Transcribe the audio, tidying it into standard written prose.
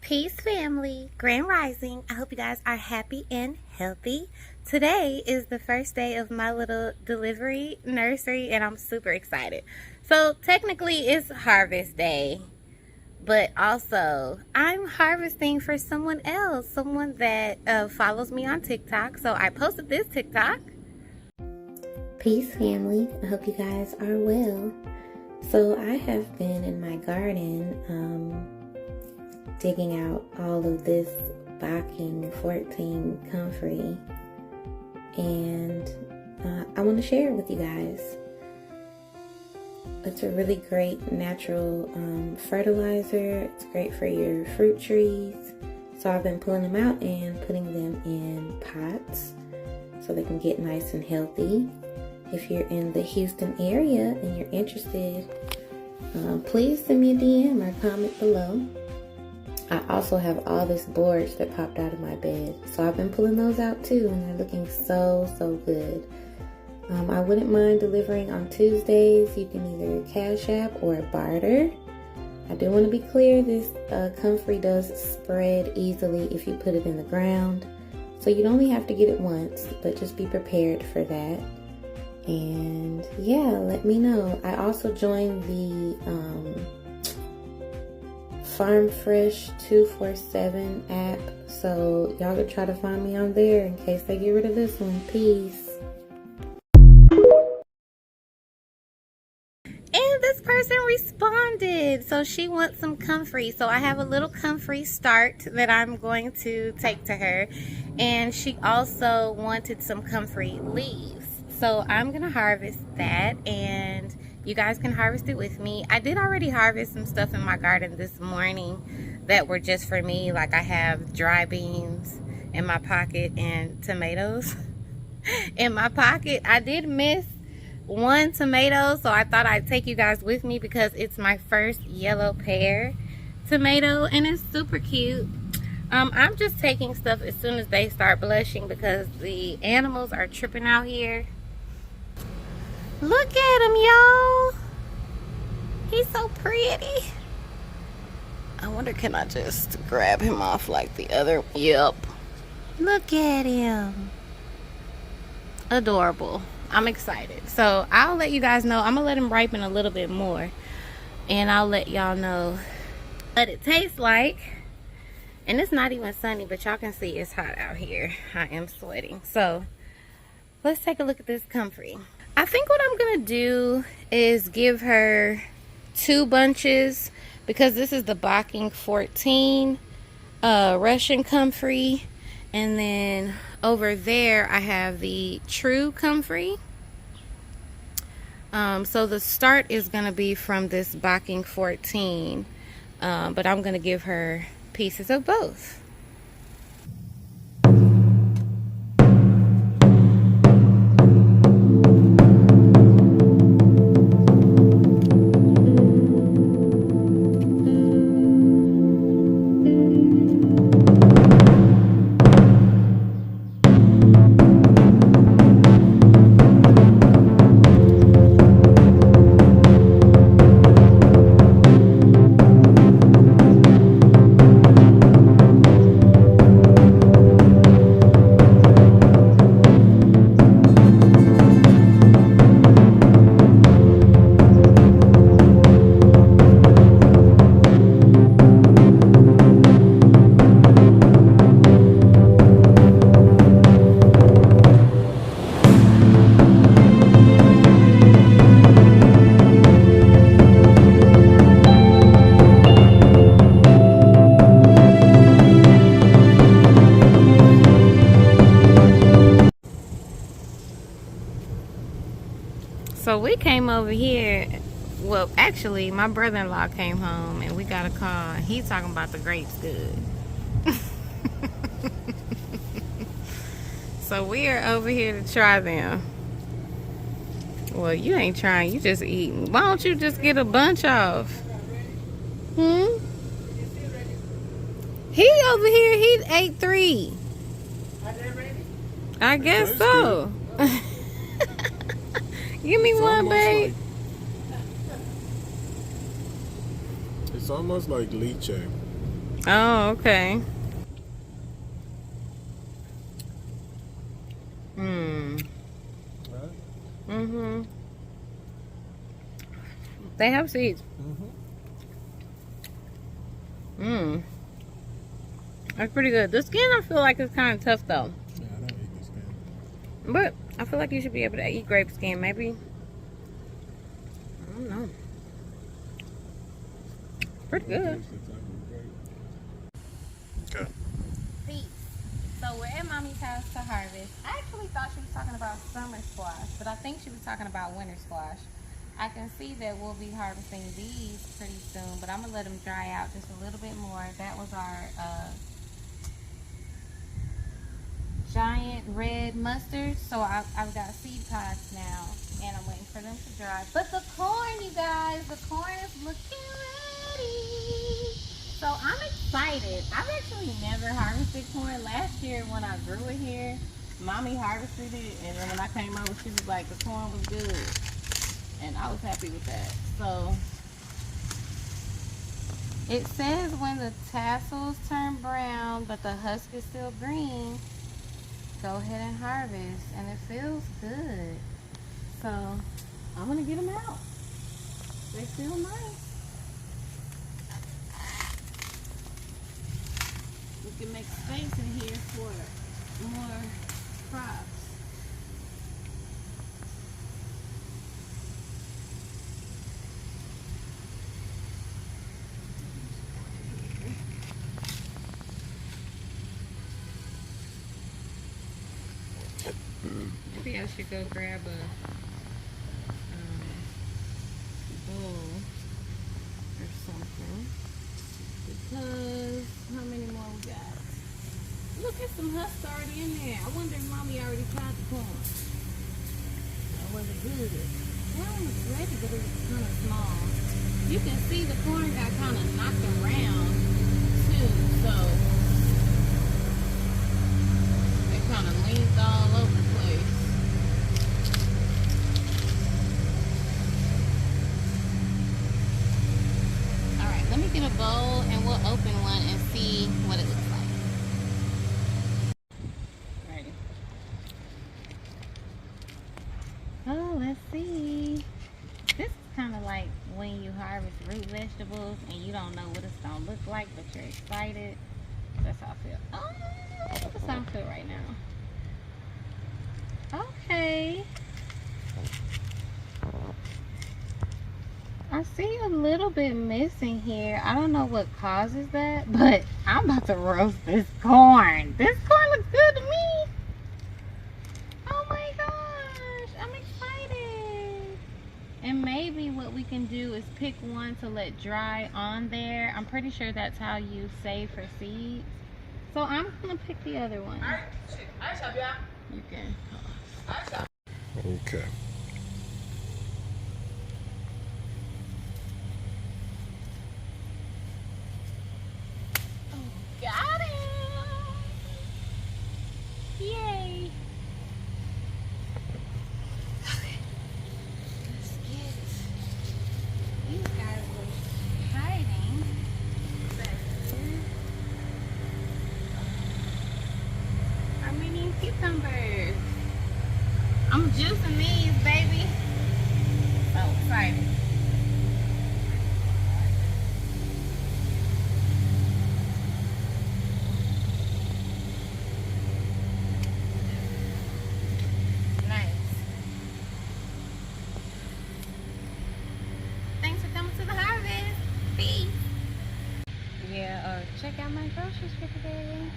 Peace, family. Grand Rising. I hope you guys are happy and healthy. Today is the first day of my little delivery nursery, and I'm super excited. So technically it's harvest day, but also I'm harvesting for someone else, someone that follows me on TikTok. So I posted this TikTok. Peace, family. I hope you guys are well. So I have been in my garden digging out all of this bouquet 14 comfrey, and I want to share it with you guys. It's a really great natural fertilizer. It's great for your fruit trees. So I've been pulling them out and putting them in pots so they can get nice and healthy. If you're in the Houston area and you're interested, please send me a DM or comment below. I also have all this boards that popped out of my bed, so I've been pulling those out too, and they're looking so good. I wouldn't mind delivering on Tuesdays. You can either Cash App or barter. I do want to be clear, this comfrey does spread easily if you put it in the ground, so you'd only have to get it once, but just be prepared for that. And yeah, let me know. I also joined the Farm Fresh 247 app, so y'all can try to find me on there in case they get rid of this one. Peace. And this person responded, so she wants some comfrey. So I have a little comfrey start that I'm going to take to her, and she also wanted some comfrey leaves, so I'm gonna harvest that and you guys can harvest it with me. I did already harvest some stuff in my garden this morning that were just for me. Like I have dry beans in my pocket and tomatoes in my pocket. I did miss one tomato, so I thought I'd take you guys with me because it's my first yellow pear tomato and it's super cute. I'm just taking stuff as soon as they start blushing because the animals are tripping out here. Look at him, y'all. He's so pretty. I wonder, can I just grab him off like the other? Yep. Look at him. Adorable. I'm excited. So I'll let you guys know. I'm going to let him ripen a little bit more, and I'll let y'all know what it tastes like. And it's not even sunny, but y'all can see it's hot out here. I am sweating. So let's take a look at this comfrey. I think what I'm gonna do is give her 2 bunches because this is the bouquet 14 Russian comfrey, and then over there I have the true comfrey. So the start is gonna be from this bouquet 14, but I'm gonna give her pieces of both. So we came over here. Well, actually, my brother-in-law came home and we got a call. He's talking about the grapes good. So we are over here to try them. Well, you ain't trying, you just eating. Why don't you just get a bunch off? He over here, he ate 3. I guess so. Give me one, babe. It's almost like lychee. Oh, okay. Hmm. Right? Mm-hmm. They have seeds. Mmm. That's pretty good. The skin, I feel like, is kind of tough, though. Yeah, I don't eat the skin. But I feel like you should be able to eat grape skin, maybe. I don't know. Pretty good. Okay. Peace. So we're at Mommy's house to harvest. I actually thought she was talking about summer squash, but I think she was talking about winter squash. I can see that we'll be harvesting these pretty soon, but I'm gonna let them dry out just a little bit more. That was our giant red mustard. So I've got seed pods now, and I'm waiting for them to dry. But the corn, you guys, the corn is looking ready. So I'm excited. I've actually never harvested corn. Last year when I grew it here, Mommy harvested it, and then when I came over, she was like, the corn was good. And I was happy with that. So it says when the tassels turn brown, but the husk is still green, go ahead and harvest, and it feels good. So I'm gonna get them out. They feel nice. We can make space in here for more crops. Maybe I should go grab a bowl or something, because how many more we got? Look at some husks already in there. I wonder if Mommy already tried the corn. Or was it good? That one was ready, but it was kind of small. You can see the corn got kind of knocked around too, so it kind of leaned all over the place. Alright, let me get a bowl and we'll open one and see what it looks like. Ready. Oh, let's see. This is kind of like when you harvest root vegetables and you don't know what it's going to look like, but you're excited. That's how I feel. Oh, that's how I feel right now. Okay. I see a little bit missing here. I don't know what causes that, but I'm about to roast this corn. This corn looks good to me. Oh my gosh, I'm excited. And maybe what we can do is pick one to let dry on there. I'm pretty sure that's how you save for seeds. So I'm gonna pick the other one. You can. Okay. Got him! Yay! Okay, let's get these guys were hiding back here. How many cucumbers? I'm juicing these, baby. So excited. Nice. Thanks for coming to the harvest. Peace. Yeah, check out my groceries for today.